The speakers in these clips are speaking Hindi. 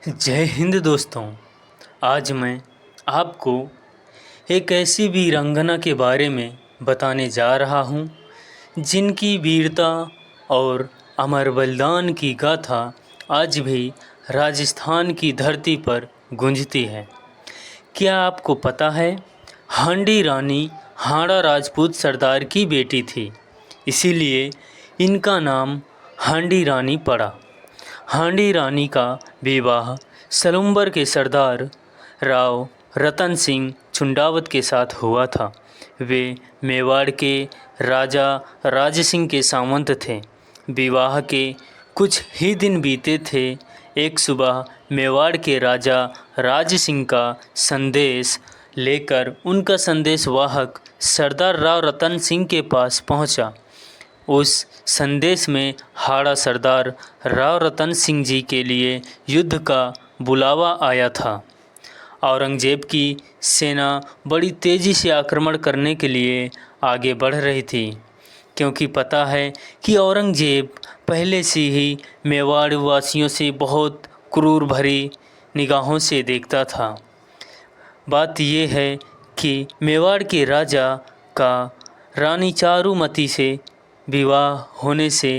जय हिंद दोस्तों। आज मैं आपको एक ऐसी वीरांगना के बारे में बताने जा रहा हूँ जिनकी वीरता और अमर बलिदान की गाथा आज भी राजस्थान की धरती पर गूंजती है। क्या आपको पता है, हांडी रानी हाड़ा राजपूत सरदार की बेटी थी, इसीलिए इनका नाम हांडी रानी पड़ा। हांडी रानी का विवाह सलुम्बर के सरदार राव रतन सिंह चुंडावत के साथ हुआ था। वे मेवाड़ के राजा राज सिंह के सामंत थे। विवाह के कुछ ही दिन बीते थे, एक सुबह मेवाड़ के राजा राज सिंह का संदेश लेकर उनका संदेशवाहक सरदार राव रतन सिंह के पास पहुंचा। उस संदेश में हाड़ा सरदार राव रतन सिंह जी के लिए युद्ध का बुलावा आया था। औरंगजेब की सेना बड़ी तेज़ी से आक्रमण करने के लिए आगे बढ़ रही थी, क्योंकि पता है कि औरंगजेब पहले से ही मेवाड़ वासियों से बहुत क्रूर भरी निगाहों से देखता था। बात यह है कि मेवाड़ के राजा का रानी चारुमती से विवाह होने से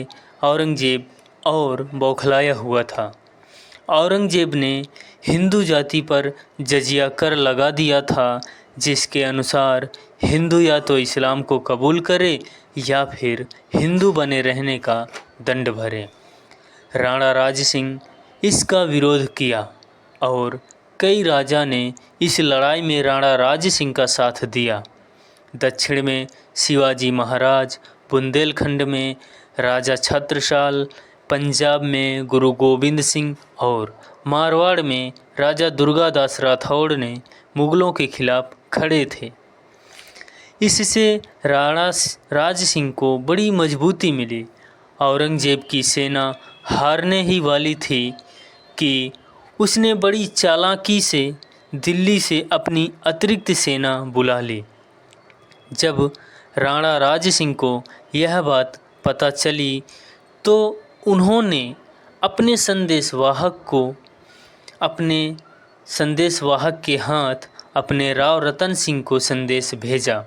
औरंगजेब और बौखलाया हुआ था। औरंगजेब ने हिंदू जाति पर जजिया कर लगा दिया था, जिसके अनुसार हिंदू या तो इस्लाम को कबूल करे या फिर हिंदू बने रहने का दंड भरे। राणा राज सिंह इसका विरोध किया और कई राजा ने इस लड़ाई में राणा राज सिंह का साथ दिया। दक्षिण में शिवाजी महाराज, बुंदेलखंड में राजा छत्रसाल, पंजाब में गुरु गोविंद सिंह और मारवाड़ में राजा दुर्गादास राठौड़ ने मुगलों के खिलाफ खड़े थे। इससे राणा राज सिंह को बड़ी मजबूती मिली। औरंगजेब की सेना हारने ही वाली थी कि उसने बड़ी चालाकी से दिल्ली से अपनी अतिरिक्त सेना बुला ली। जब राणा राज सिंह को यह बात पता चली तो उन्होंने अपने संदेशवाहक के हाथ अपने राव रतन सिंह को संदेश भेजा।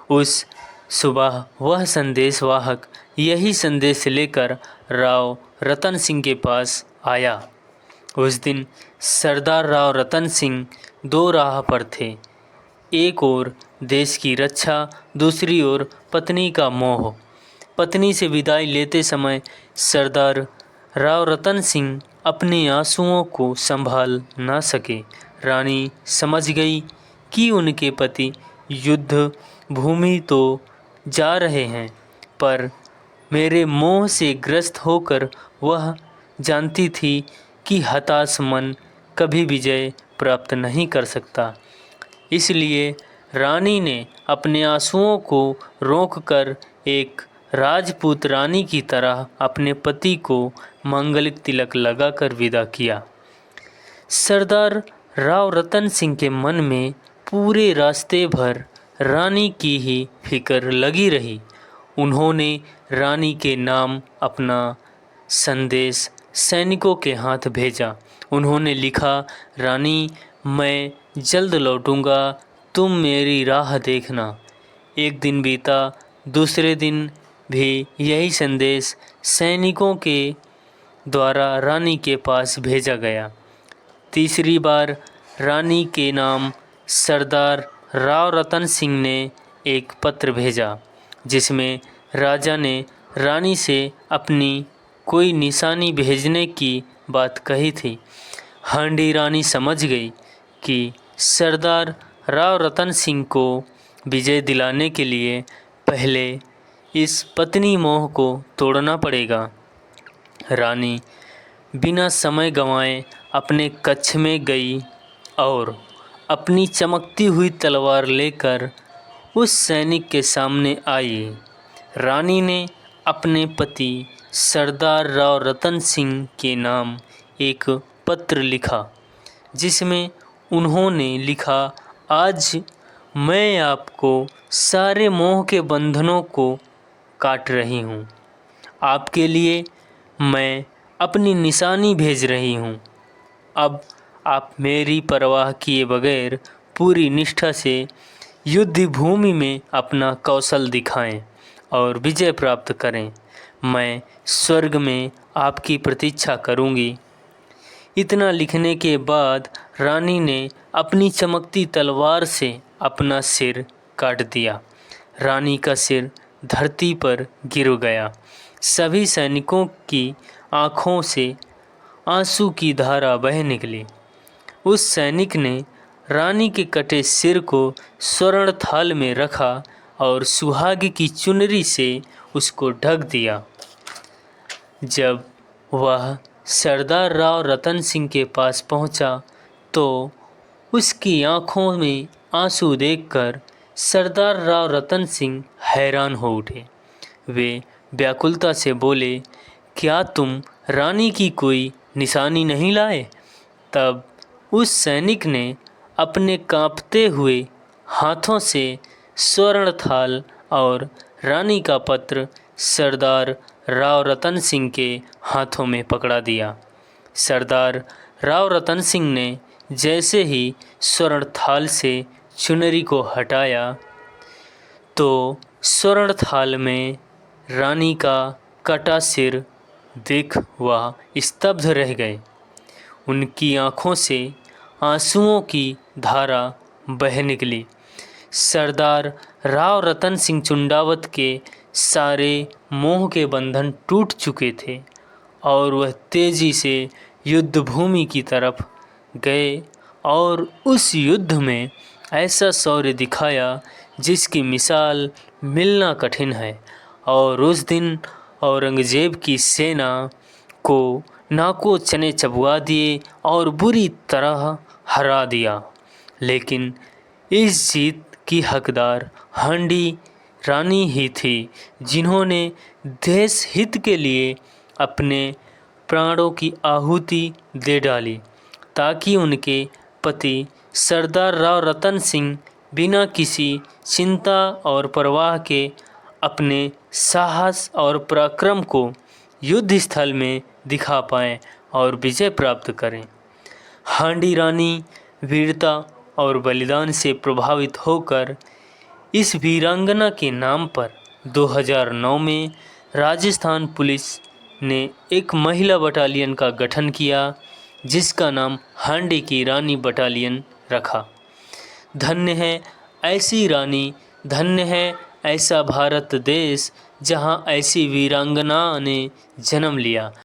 उस सुबह वह संदेशवाहक यही संदेश लेकर राव रतन सिंह के पास आया। उस दिन सरदार राव रतन सिंह दो राह पर थे, एक ओर देश की रक्षा, दूसरी ओर पत्नी का मोह। पत्नी से विदाई लेते समय सरदार राव रतन सिंह अपने आंसुओं को संभाल ना सके। रानी समझ गई कि उनके पति युद्ध भूमि तो जा रहे हैं, पर मेरे मोह से ग्रस्त होकर वह जानती थी कि हताश मन कभी विजय प्राप्त नहीं कर सकता। इसलिए रानी ने अपने आंसुओं को रोककर एक राजपूत रानी की तरह अपने पति को मांगलिक तिलक लगाकर विदा किया। सरदार राव रतन सिंह के मन में पूरे रास्ते भर रानी की ही फिक्र लगी रही। उन्होंने रानी के नाम अपना संदेश सैनिकों के हाथ भेजा। उन्होंने लिखा, रानी, मैं जल्द लौटूंगा, तुम मेरी राह देखना। एक दिन बीता, दूसरे दिन भी यही संदेश सैनिकों के द्वारा रानी के पास भेजा गया। तीसरी बार रानी के नाम सरदार राव रतन सिंह ने एक पत्र भेजा, जिसमें राजा ने रानी से अपनी कोई निशानी भेजने की बात कही थी। हांडी रानी समझ गई कि सरदार राव रतन सिंह को विजय दिलाने के लिए पहले इस पत्नी मोह को तोड़ना पड़ेगा। रानी बिना समय गंवाए अपने कक्ष में गई और अपनी चमकती हुई तलवार लेकर उस सैनिक के सामने आई। रानी ने अपने पति सरदार राव रतन सिंह के नाम एक पत्र लिखा, जिसमें उन्होंने लिखा, आज मैं आपको सारे मोह के बंधनों को काट रही हूँ। आपके लिए मैं अपनी निशानी भेज रही हूँ। अब आप मेरी परवाह किए बगैर पूरी निष्ठा से युद्ध भूमि में अपना कौशल दिखाएं और विजय प्राप्त करें। मैं स्वर्ग में आपकी प्रतीक्षा करूंगी। इतना लिखने के बाद रानी ने अपनी चमकती तलवार से अपना सिर काट दिया। रानी का सिर धरती पर गिर गया। सभी सैनिकों की आंखों से आंसू की धारा बह निकली। उस सैनिक ने रानी के कटे सिर को स्वर्ण थाल में रखा और सुहाग की चुनरी से उसको ढक दिया। जब वह सरदार राव रतन सिंह के पास पहुंचा तो उसकी आंखों में आंसू देखकर सरदार राव रतन सिंह हैरान हो उठे। वे व्याकुलता से बोले, क्या तुम रानी की कोई निशानी नहीं लाए? तब उस सैनिक ने अपने कांपते हुए हाथों से स्वर्ण थाल और रानी का पत्र सरदार राव रतन सिंह के हाथों में पकड़ा दिया। सरदार राव रतन सिंह ने जैसे ही स्वर्ण थाल से चुनरी को हटाया तो स्वर्ण थाल में रानी का कटा सिर देख वह स्तब्ध रह गए। उनकी आंखों से आंसुओं की धारा बह निकली। सरदार राव रतन सिंह चुंडावत के सारे मोह के बंधन टूट चुके थे और वह तेजी से युद्ध भूमि की तरफ गए और उस युद्ध में ऐसा शौर्य दिखाया जिसकी मिसाल मिलना कठिन है। और उस दिन औरंगजेब की सेना को नाको चने चबवा दिए और बुरी तरह हरा दिया। लेकिन इस जीत की हकदार हांडी रानी ही थी, जिन्होंने देश हित के लिए अपने प्राणों की आहुति दे डाली ताकि उनके पति सरदार राव रतन सिंह बिना किसी चिंता और परवाह के अपने साहस और पराक्रम को युद्ध स्थल में दिखा पाएं और विजय प्राप्त करें। हांडी रानी वीरता और बलिदान से प्रभावित होकर इस वीरांगना के नाम पर 2009 में राजस्थान पुलिस ने एक महिला बटालियन का गठन किया, जिसका नाम हांडी की रानी बटालियन रखा। धन्य है ऐसी रानी, धन्य है ऐसा भारत देश जहां ऐसी वीरांगना ने जन्म लिया।